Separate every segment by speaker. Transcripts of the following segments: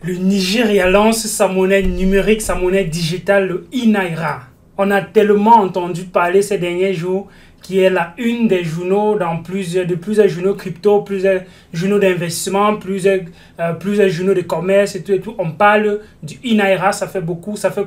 Speaker 1: Le Nigeria lance sa monnaie numérique, sa monnaie digitale, le e-Naira. On a tellement entendu parler ces derniers jours qui est la une des journaux dans plusieurs journaux crypto, plusieurs journaux d'investissement, plusieurs journaux de commerce et tout. On parle du e-Naira, ça fait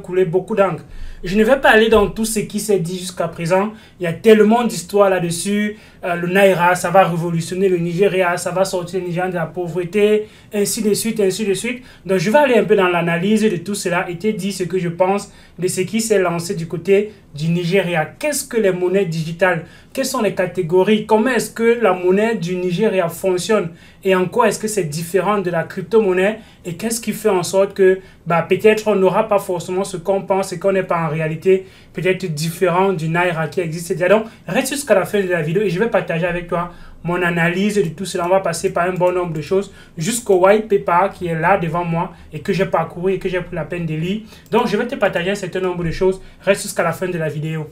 Speaker 1: couler beaucoup d'encre. Je ne vais pas aller dans tout ce qui s'est dit jusqu'à présent. Il y a tellement d'histoires là-dessus. Le Naira, ça va révolutionner le Nigeria, ça va sortir le Nigeria de la pauvreté, ainsi de suite, ainsi de suite. Donc, je vais aller un peu dans l'analyse de tout cela et te dire ce que je pense de ce qui s'est lancé du côté du Nigeria. Qu'est-ce que les monnaies digitales? Quelles sont les catégories? Comment est-ce que la monnaie du Nigeria fonctionne? Et en quoi est-ce que c'est différent de la crypto-monnaie? Et qu'est-ce qui fait en sorte que peut-être on n'aura pas forcément ce qu'on pense et qu'on n'est pas en réalité peut-être différent du Naira qui existe déjà. Donc, reste jusqu'à la fin de la vidéo et je vais partager avec toi mon analyse de tout cela. On va passer par un bon nombre de choses jusqu'au white paper qui est là devant moi et que j'ai parcouru et que j'ai pris la peine de lire. Donc, je vais te partager un certain nombre de choses. Reste jusqu'à la fin de la vidéo.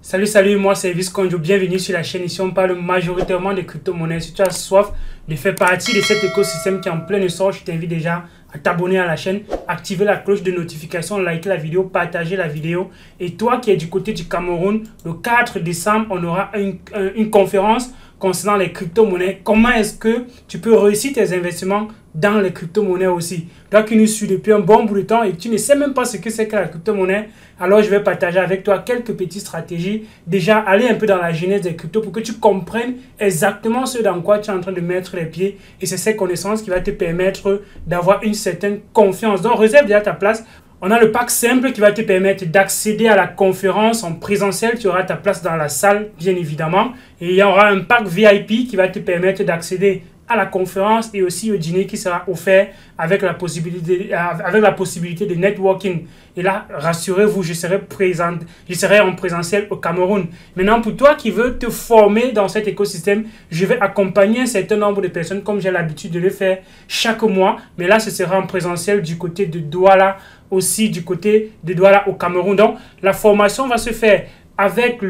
Speaker 1: Salut, moi c'est Elvis Konjo, bienvenue sur la chaîne. Ici on parle majoritairement de crypto-monnaies. Si tu as soif de faire partie de cet écosystème qui est en plein essor, je t'invite déjà à t'abonner à la chaîne, activer la cloche de notification, liker la vidéo, partager la vidéo. Et toi qui es du côté du Cameroun, le 4 décembre, on aura une conférence concernant les crypto-monnaies. Comment est-ce que tu peux réussir tes investissements dans les crypto-monnaies aussi? Toi qui nous suis depuis un bon bout de temps et tu ne sais même pas ce que c'est que la crypto-monnaie, alors je vais partager avec toi quelques petites stratégies. Déjà, aller un peu dans la genèse des cryptos pour que tu comprennes exactement ce dans quoi tu es en train de mettre les pieds. Et c'est ces connaissances qui va te permettre d'avoir une certaine confiance. Donc, réserve déjà ta place. On a le pack simple qui va te permettre d'accéder à la conférence en présentiel. Tu auras ta place dans la salle, bien évidemment. Et il y aura un pack VIP qui va te permettre d'accéder à la conférence et aussi au dîner qui sera offert avec la possibilité de networking. Et là, rassurez-vous, je serai en présentiel au Cameroun. Maintenant, pour toi qui veux te former dans cet écosystème, je vais accompagner un certain nombre de personnes comme j'ai l'habitude de le faire chaque mois. Mais là, ce sera en présentiel du côté de Douala, aussi du côté de Douala au Cameroun. Donc, la formation va se faire avec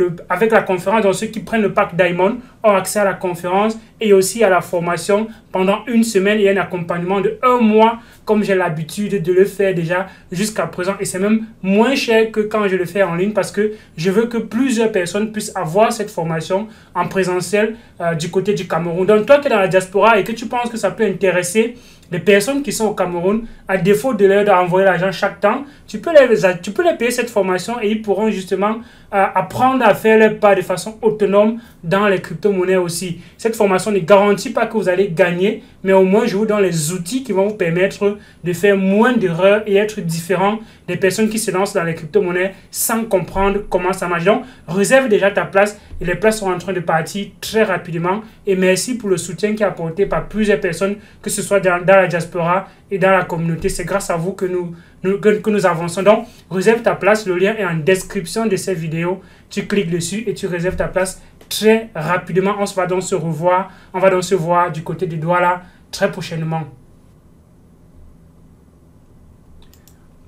Speaker 1: la conférence. Donc, ceux qui prennent le pack Diamond ont accès à la conférence et aussi à la formation pendant une semaine et un accompagnement de 1 mois, comme j'ai l'habitude de le faire déjà jusqu'à présent. Et c'est même moins cher que quand je le fais en ligne parce que je veux que plusieurs personnes puissent avoir cette formation en présentiel du côté du Cameroun. Donc, toi qui es dans la diaspora et que tu penses que ça peut intéresser les personnes qui sont au Cameroun, à défaut de leur envoyer l'argent chaque temps, tu peux les payer cette formation et ils pourront justement apprendre à faire leur part de façon autonome dans les crypto-monnaies aussi. Cette formation ne garantit pas que vous allez gagner, mais au moins je vous donne les outils qui vont vous permettre de faire moins d'erreurs et être différent des personnes qui se lancent dans les crypto-monnaies sans comprendre comment ça marche. Donc, réserve déjà ta place et les places sont en train de partir très rapidement. Et merci pour le soutien qui est apporté par plusieurs personnes, que ce soit dans la diaspora et dans la communauté. C'est grâce à vous que nous avançons. Donc, réserve ta place. Le lien est en description de cette vidéo. Tu cliques dessus et tu réserves ta place très rapidement. On va donc se revoir. On va donc se voir du côté de Douala très prochainement.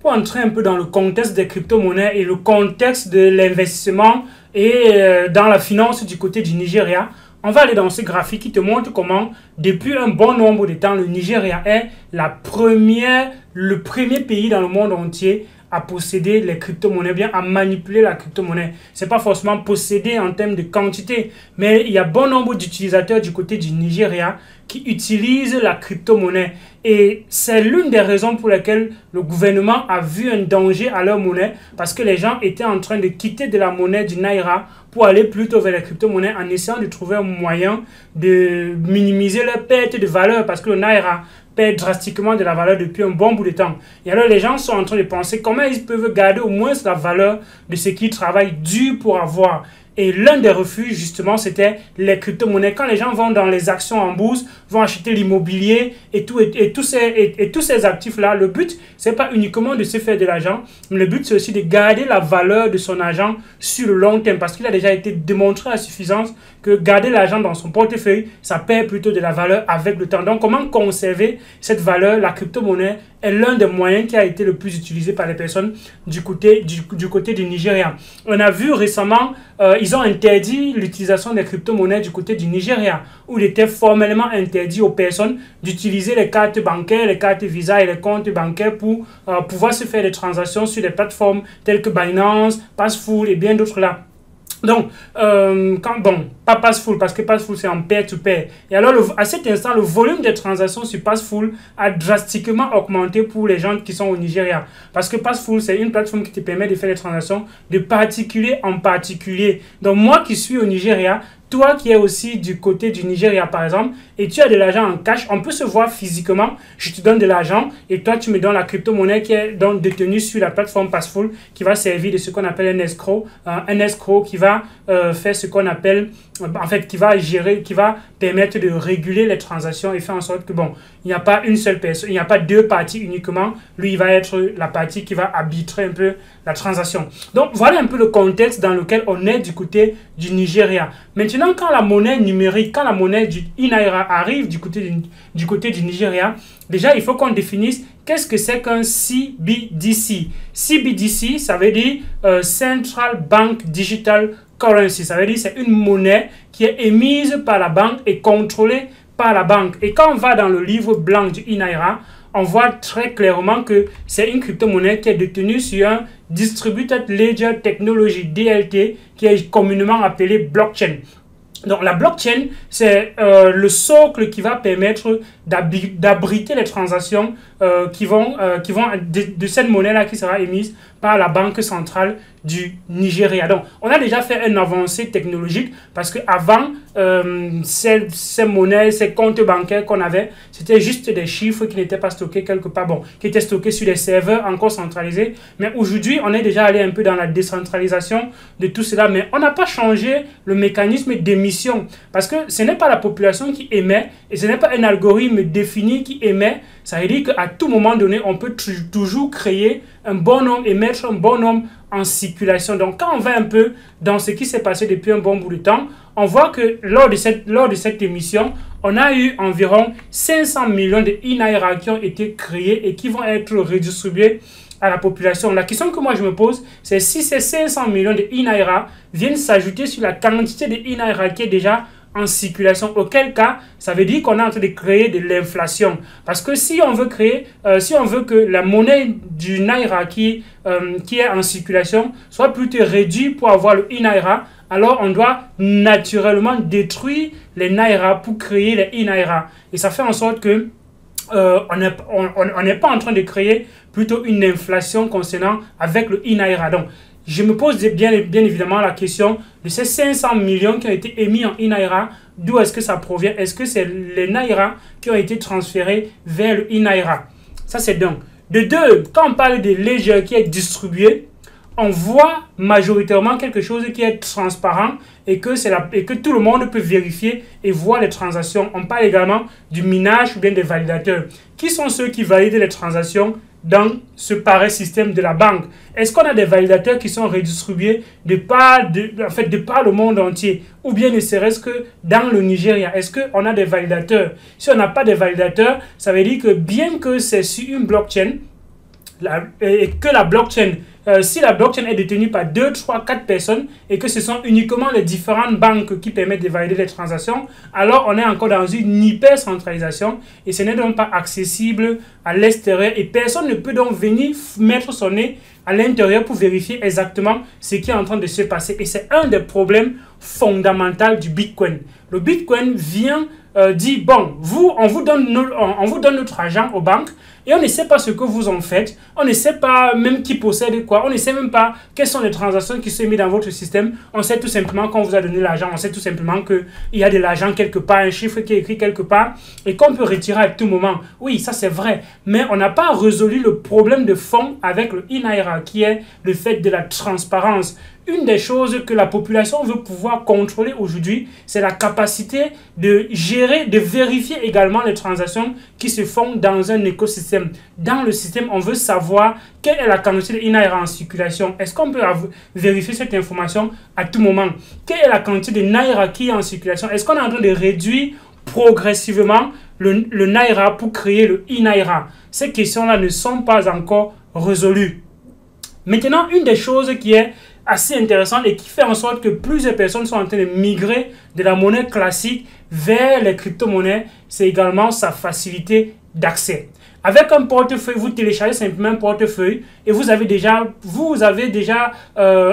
Speaker 1: Pour entrer un peu dans le contexte des crypto-monnaies et le contexte de l'investissement et dans la finance du côté du Nigeria, on va aller dans ce graphique qui te montre comment, depuis un bon nombre de temps, le Nigeria est le premier pays dans le monde entier à posséder les crypto-monnaies, bien à manipuler la crypto-monnaie. Ce n'est pas forcément posséder en termes de quantité, mais il y a bon nombre d'utilisateurs du côté du Nigeria qui utilisent la crypto-monnaie. Et c'est l'une des raisons pour lesquelles le gouvernement a vu un danger à leur monnaie, parce que les gens étaient en train de quitter de la monnaie du Naira pour aller plutôt vers les crypto-monnaies en essayant de trouver un moyen de minimiser leur perte de valeur, parce que le Naira perd drastiquement de la valeur depuis un bon bout de temps. Et alors les gens sont en train de penser comment ils peuvent garder au moins la valeur de ce qu'ils travaillent dur pour avoir. Et l'un des refuges, justement, c'était les crypto-monnaies. Quand les gens vont dans les actions en bourse, vont acheter l'immobilier et tous ces actifs-là, le but, c'est pas uniquement de se faire de l'argent, mais le but, c'est aussi de garder la valeur de son argent sur le long terme. Parce qu'il a déjà été démontré à suffisance que garder l'argent dans son portefeuille, ça perd plutôt de la valeur avec le temps. Donc, comment conserver cette valeur? La crypto-monnaie est l'un des moyens qui a été le plus utilisé par les personnes du côté du Nigeria. On a vu récemment, ils ils ont interdit l'utilisation des crypto-monnaies du côté du Nigeria, où il était formellement interdit aux personnes d'utiliser les cartes bancaires, les cartes Visa et les comptes bancaires pour pouvoir se faire des transactions sur des plateformes telles que Binance, Passful et bien d'autres là. Donc, pas Passful, parce que Passful c'est en pair-to-pair. Et alors, à cet instant, le volume des transactions sur Passful a drastiquement augmenté pour les gens qui sont au Nigeria. Parce que Passful, c'est une plateforme qui te permet de faire des transactions de particulier en particulier. Donc, moi qui suis au Nigeria, toi qui es aussi du côté du Nigeria par exemple, et tu as de l'argent en cash, on peut se voir physiquement, je te donne de l'argent et toi tu me donnes la crypto-monnaie qui est donc détenue sur la plateforme Passful qui va servir de ce qu'on appelle un escrow qui va faire ce qu'on appelle, en fait qui va gérer, qui va permettre de réguler les transactions et faire en sorte que bon, il n'y a pas une seule personne, il n'y a pas deux parties uniquement, lui il va être la partie qui va arbitrer un peu la transaction. Donc voilà un peu le contexte dans lequel on est du côté du Nigeria. Maintenant, quand la monnaie numérique, quand la monnaie du e-Naira arrive du côté du Nigeria, déjà il faut qu'on définisse qu'est-ce que c'est qu'un CBDC. CBDC, ça veut dire Central Bank Digital Currency. Ça veut dire c'est une monnaie qui est émise par la banque et contrôlée par la banque. Et quand on va dans le livre blanc du e-Naira, on voit très clairement que c'est une crypto-monnaie qui est détenue sur un Distributed Ledger Technology, DLT, qui est communément appelé blockchain. Donc la blockchain, c'est le socle qui va permettre d'abriter les transactions qui vont de cette monnaie-là qui sera émise par la Banque centrale du Nigeria. Donc, on a déjà fait une avancée technologique parce qu'avant, ces monnaies, ces comptes bancaires qu'on avait, c'était juste des chiffres qui n'étaient pas stockés quelque part, bon, qui étaient stockés sur des serveurs encore centralisés. Mais aujourd'hui, on est déjà allé un peu dans la décentralisation de tout cela, mais on n'a pas changé le mécanisme d'émission parce que ce n'est pas la population qui émet et ce n'est pas un algorithme défini qui émet. Ça veut dire qu'à tout moment donné, on peut toujours créer un bon nombre et mettre un bon nombre en circulation. Donc, quand on va un peu dans ce qui s'est passé depuis un bon bout de temps, on voit que lors de cette émission, on a eu environ 500 millions de e-Naira qui ont été créés et qui vont être redistribués à la population. La question que moi je me pose, c'est si ces 500 millions de e-Naira viennent s'ajouter sur la quantité de e-Naira qui est déjà en circulation, auquel cas, ça veut dire qu'on est en train de créer de l'inflation. Parce que si on veut que la monnaie du Naira qui est en circulation soit plutôt réduite pour avoir le e-Naira, alors on doit naturellement détruire les Naira pour créer les e-Naira. Et ça fait en sorte que on n'est pas en train de créer plutôt une inflation concernant avec le e-Naira. Donc, je me pose bien évidemment la question de ces 500 millions qui ont été émis en e-Naira, d'où est-ce que ça provient? Est-ce que c'est les Naira qui ont été transférés vers le e-Naira? Ça, c'est d'un. De deux, quand on parle de ledger qui est distribué, on voit majoritairement quelque chose qui est transparent et que tout le monde peut vérifier et voir les transactions. On parle également du minage ou bien des validateurs. Qui sont ceux qui valident les transactions dans ce pareil système de la banque? Est-ce qu'on a des validateurs qui sont redistribués de par le monde entier? Ou bien ne serait-ce que dans le Nigeria? Est-ce qu'on a des validateurs? Si on n'a pas de validateurs, ça veut dire que bien que c'est sur une blockchain, et que la blockchain, si la blockchain est détenue par 2, 3, 4 personnes et que ce sont uniquement les différentes banques qui permettent de valider les transactions, alors on est encore dans une hyper-centralisation et ce n'est donc pas accessible à l'extérieur et personne ne peut donc venir mettre son nez à l'intérieur pour vérifier exactement ce qui est en train de se passer. Et c'est un des problèmes fondamentaux du Bitcoin. Le Bitcoin vient dit, bon, on vous donne notre argent aux banques et on ne sait pas ce que vous en faites, on ne sait pas même qui possède quoi, on ne sait même pas quelles sont les transactions qui sont mises dans votre système. On sait tout simplement qu'on vous a donné l'argent, on sait tout simplement qu'il y a de l'argent quelque part, un chiffre qui est écrit quelque part et qu'on peut retirer à tout moment. Oui, ça c'est vrai, mais on n'a pas résolu le problème de fond avec le e-Naira qui est le fait de la transparence. Une des choses que la population veut pouvoir contrôler aujourd'hui, c'est la capacité de gérer, de vérifier également les transactions qui se font dans un écosystème. Dans le système, on veut savoir quelle est la quantité de e-Naira en circulation. Est-ce qu'on peut vérifier cette information à tout moment? Quelle est la quantité de Naira qui est en circulation? Est-ce qu'on est en train de réduire progressivement le Naira pour créer le e-Naira? Ces questions-là ne sont pas encore résolues. Maintenant, une des choses qui est assez intéressante et qui fait en sorte que plusieurs personnes sont en train de migrer de la monnaie classique vers les crypto-monnaies. C'est également sa facilité d'accès. Avec un portefeuille, vous téléchargez simplement un portefeuille et vous avez déjà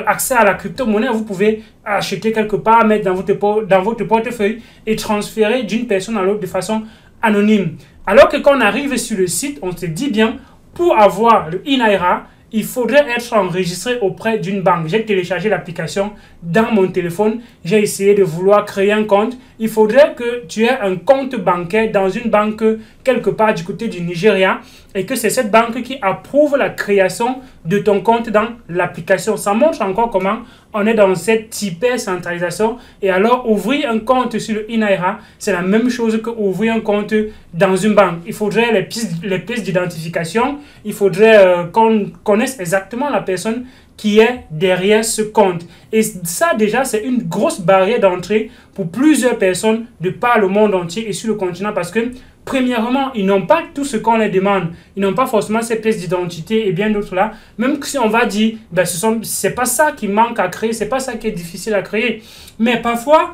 Speaker 1: accès à la crypto-monnaie. Vous pouvez acheter quelque part, mettre dans votre portefeuille et transférer d'une personne à l'autre de façon anonyme. Alors que quand on arrive sur le site, on se dit bien, pour avoir le iNaira, il faudrait être enregistré auprès d'une banque. J'ai téléchargé l'application dans mon téléphone. J'ai essayé de vouloir créer un compte. Il faudrait que tu aies un compte bancaire dans une banque quelque part du côté du Nigeria et que c'est cette banque qui approuve la création de ton compte dans l'application. Ça montre encore comment on est dans cette hyper-centralisation. Et alors, ouvrir un compte sur le iNaira, c'est la même chose qu'ouvrir un compte dans une banque. Il faudrait les pièces d'identification. Il faudrait qu'on connaisse exactement la personne qui est derrière ce compte. Et ça, déjà, c'est une grosse barrière d'entrée pour plusieurs personnes de par le monde entier et sur le continent parce que, premièrement, ils n'ont pas tout ce qu'on leur demande. Ils n'ont pas forcément ces pièces d'identité et bien d'autres là. Même si on va dire, ben, c'est pas ça qui manque à créer, c'est pas ça qui est difficile à créer. Mais parfois,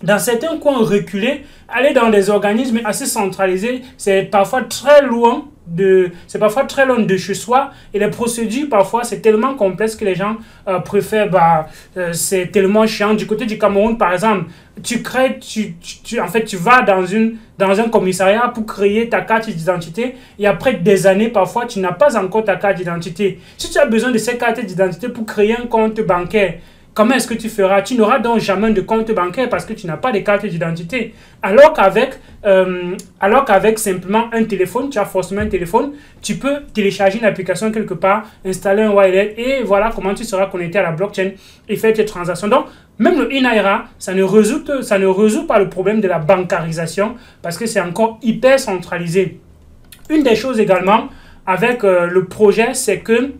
Speaker 1: dans certains coins reculés, aller dans des organismes assez centralisés, c'est parfois très loin de chez soi et les procédures parfois c'est tellement complexe que les gens préfèrent, c'est tellement chiant. Du côté du Cameroun par exemple, tu vas dans un commissariat pour créer ta carte d'identité et après des années parfois tu n'as pas encore ta carte d'identité. Si tu as besoin de cette carte d'identité pour créer un compte bancaire, comment est-ce que tu feras? Tu n'auras donc jamais de compte bancaire parce que tu n'as pas de carte d'identité. Alors qu'avec simplement un téléphone, tu as forcément un téléphone, tu peux télécharger une application quelque part, installer un wallet et voilà comment tu seras connecté à la blockchain et faire tes transactions. Donc, même le iNaira, ça ne résout pas le problème de la bancarisation parce que c'est encore hyper centralisé. Une des choses également avec le projet, c'est que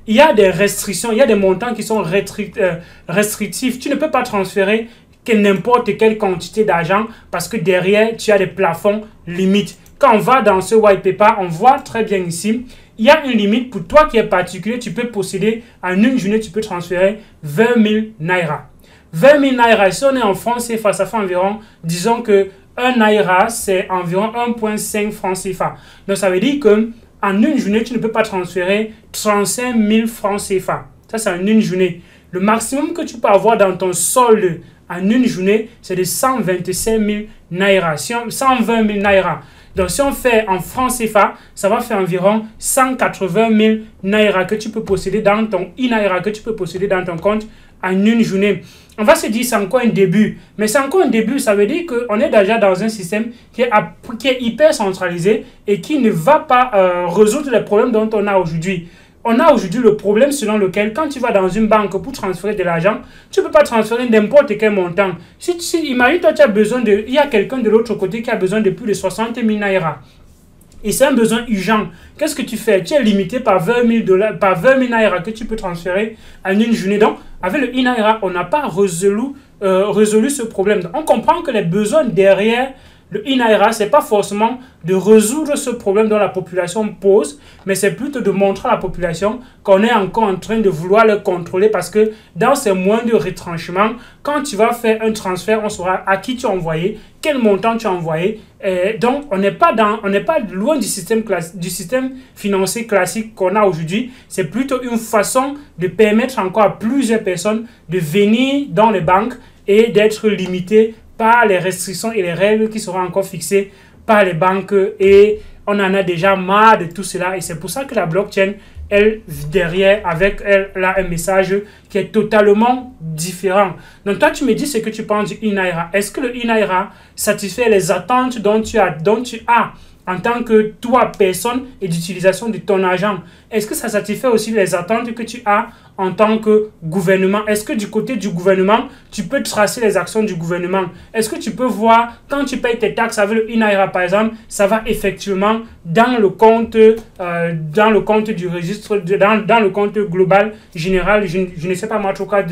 Speaker 1: il y a des restrictions, il y a des montants qui sont restrictifs. Tu ne peux pas transférer que n'importe quelle quantité d'argent parce que derrière, tu as des plafonds limites. Quand on va dans ce white paper, on voit très bien ici, il y a une limite pour toi qui est particulier. Tu peux posséder en une journée, tu peux transférer 20 000 naira. 20 000 naira, si on est en France CFA, ça fait environ, disons que 1 naira, c'est environ 1,5 francs CFA. Donc ça veut dire que en une journée, tu ne peux pas transférer 35 000 francs CFA. Ça, c'est en une journée. Le maximum que tu peux avoir dans ton solde en une journée, c'est de 127 000 naira. 120 000 naira. Donc, si on fait en francs CFA, ça va faire environ 180 000 naira que tu peux posséder dans ton iNaira, que tu peux posséder dans ton compte en une journée. On va se dire c'est encore un début, mais c'est encore un début, ça veut dire qu'on est déjà dans un système qui est hyper centralisé et qui ne va pas résoudre les problèmes dont on a aujourd'hui. On a aujourd'hui le problème selon lequel quand tu vas dans une banque pour transférer de l'argent, tu ne peux pas transférer n'importe quel montant. Imagine toi tu as besoin il y a quelqu'un de l'autre côté qui a besoin de plus de 60 000 naira. Et c'est un besoin urgent. Qu'est-ce que tu fais? Tu es limité par 20 000 naira que tu peux transférer en une journée. Donc, avec le iNaira, on n'a pas résolu ce problème. Donc, on comprend que les besoins derrière le iNaira, ce n'est pas forcément de résoudre ce problème dont la population pose, mais c'est plutôt de montrer à la population qu'on est encore en train de vouloir le contrôler parce que dans ces moindres retranchements, quand tu vas faire un transfert, on saura à qui tu as envoyé, quel montant tu as envoyé. Donc, on n'est pas loin du système financier classique qu'on a aujourd'hui. C'est plutôt une façon de permettre encore à plusieurs personnes de venir dans les banques et d'être limitées par les restrictions et les règles qui seront encore fixées par les banques. Et on en a déjà marre de tout cela. Et c'est pour ça que la blockchain, elle, derrière, avec elle, a un message qui est totalement différent. Donc, toi, tu me dis ce que tu penses du iNaira. Est-ce que le iNaira satisfait les attentes dont tu as en tant que toi, personne, et d'utilisation de ton argent? Est-ce que ça satisfait aussi les attentes que tu as en tant que gouvernement? Est-ce que du côté du gouvernement, tu peux tracer les actions du gouvernement? Est-ce que tu peux voir, quand tu payes tes taxes avec le iNaira, par exemple, ça va effectivement dans le compte du registre, dans le compte global général, je ne sais pas moi, en tout cas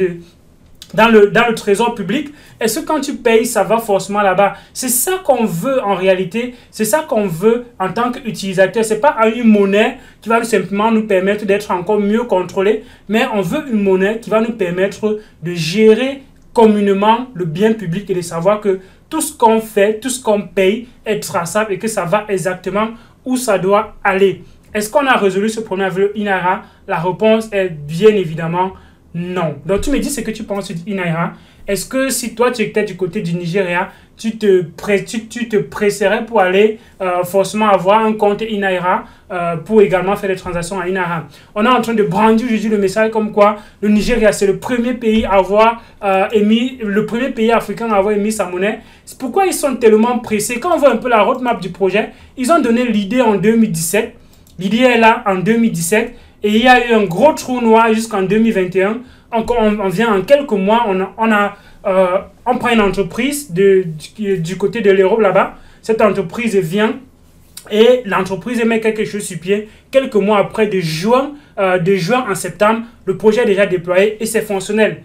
Speaker 1: dans le trésor public? Est-ce que quand tu payes, ça va forcément là-bas? C'est ça qu'on veut en réalité. C'est ça qu'on veut en tant qu'utilisateur. Ce n'est pas une monnaie qui va simplement nous permettre d'être encore mieux contrôlés, mais on veut une monnaie qui va nous permettre de gérer communément le bien public et de savoir que tout ce qu'on fait, tout ce qu'on paye est traçable et que ça va exactement où ça doit aller. Est-ce qu'on a résolu ce problème avec le INAIRA? La réponse est bien évidemment non. Donc tu me dis ce que tu penses du INAIRA. Est-ce que si toi tu étais du côté du Nigeria, tu te presserais pour aller forcément avoir un compte INAIRA pour également faire des transactions à INAIRA? On est en train de brandir aujourd'hui le message comme quoi le Nigeria c'est le premier pays à avoir le premier pays africain à avoir émis sa monnaie. C'est pourquoi ils sont tellement pressés. Quand on voit un peu la roadmap du projet, ils ont donné l'idée en 2017. L'idée est là en 2017 et il y a eu un gros trou noir jusqu'en 2021. On vient en quelques mois, on prend une entreprise du côté de l'Europe là-bas. Cette entreprise vient et l'entreprise met quelque chose sur pied. Quelques mois après, de juin en septembre, le projet est déjà déployé et c'est fonctionnel.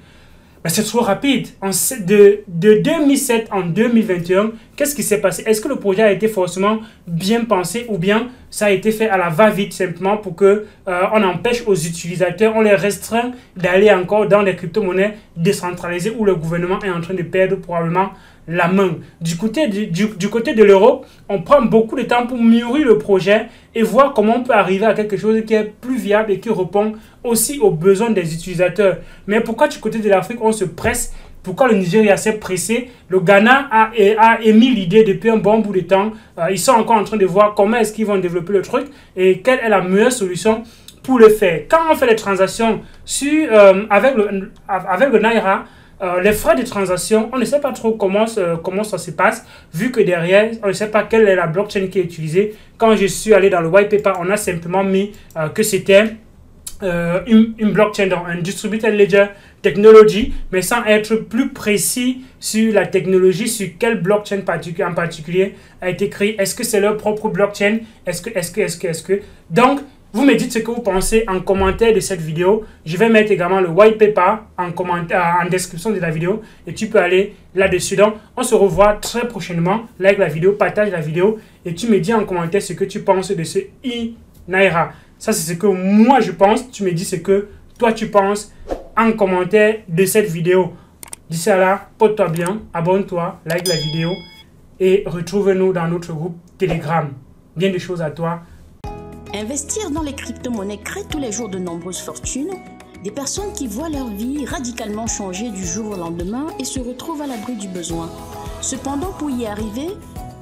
Speaker 1: Ben, c'est trop rapide. De 2007 en 2021, qu'est-ce qui s'est passé? Est-ce que le projet a été forcément bien pensé ou bien ça a été fait à la va-vite simplement pour que on empêche aux utilisateurs, on les restreint d'aller encore dans les crypto-monnaies décentralisées où le gouvernement est en train de perdre probablement la main. Du côté de l'Europe, on prend beaucoup de temps pour mûrir le projet et voir comment on peut arriver à quelque chose qui est plus viable et qui répond aussi aux besoins des utilisateurs. Mais pourquoi du côté de l'Afrique, on se presse? Pourquoi le Nigeria s'est pressé? Le Ghana a émis l'idée depuis un bon bout de temps. Ils sont encore en train de voir comment est-ce qu'ils vont développer le truc et quelle est la meilleure solution pour le faire. Quand on fait les transactions avec le Naira, les frais de transaction, on ne sait pas trop comment ça se passe, vu que derrière, on ne sait pas quelle est la blockchain qui est utilisée. Quand je suis allé dans le white paper, on a simplement mis que c'était une blockchain, donc un distributed ledger technology, mais sans être plus précis sur la technologie, sur quelle blockchain en particulier a été créée. Est-ce que c'est leur propre blockchain? Est-ce que donc vous me dites ce que vous pensez en commentaire de cette vidéo. Je vais mettre également le white paper en description de la vidéo et tu peux aller là-dessus. Donc, on se revoit très prochainement. Like la vidéo, partage la vidéo et tu me dis en commentaire ce que tu penses de ce INAIRA. Ça, c'est ce que moi je pense. Tu me dis ce que toi tu penses en commentaire de cette vidéo. D'ici là, porte-toi bien, abonne-toi, like la vidéo et retrouve-nous dans notre groupe Telegram. Bien des choses à toi.
Speaker 2: Investir dans les crypto-monnaies crée tous les jours de nombreuses fortunes, des personnes qui voient leur vie radicalement changer du jour au lendemain et se retrouvent à l'abri du besoin. Cependant, pour y arriver,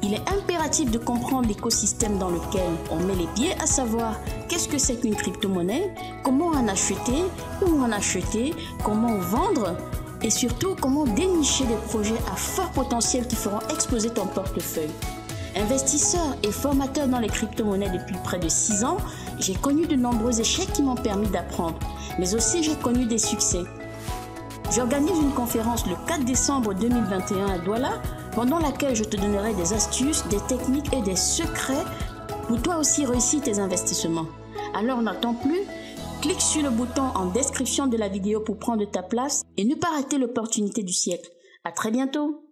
Speaker 2: il est impératif de comprendre l'écosystème dans lequel on met les pieds, à savoir qu'est-ce que c'est qu'une crypto-monnaie, comment en acheter, où en acheter, comment vendre et surtout comment dénicher des projets à fort potentiel qui feront exploser ton portefeuille. Investisseur et formateur dans les crypto-monnaies depuis près de 6 ans, j'ai connu de nombreux échecs qui m'ont permis d'apprendre, mais aussi j'ai connu des succès. J'organise une conférence le 4 décembre 2021 à Douala, pendant laquelle je te donnerai des astuces, des techniques et des secrets pour toi aussi réussir tes investissements. Alors n'attends plus, clique sur le bouton en description de la vidéo pour prendre ta place et ne pas rater l'opportunité du siècle. À très bientôt.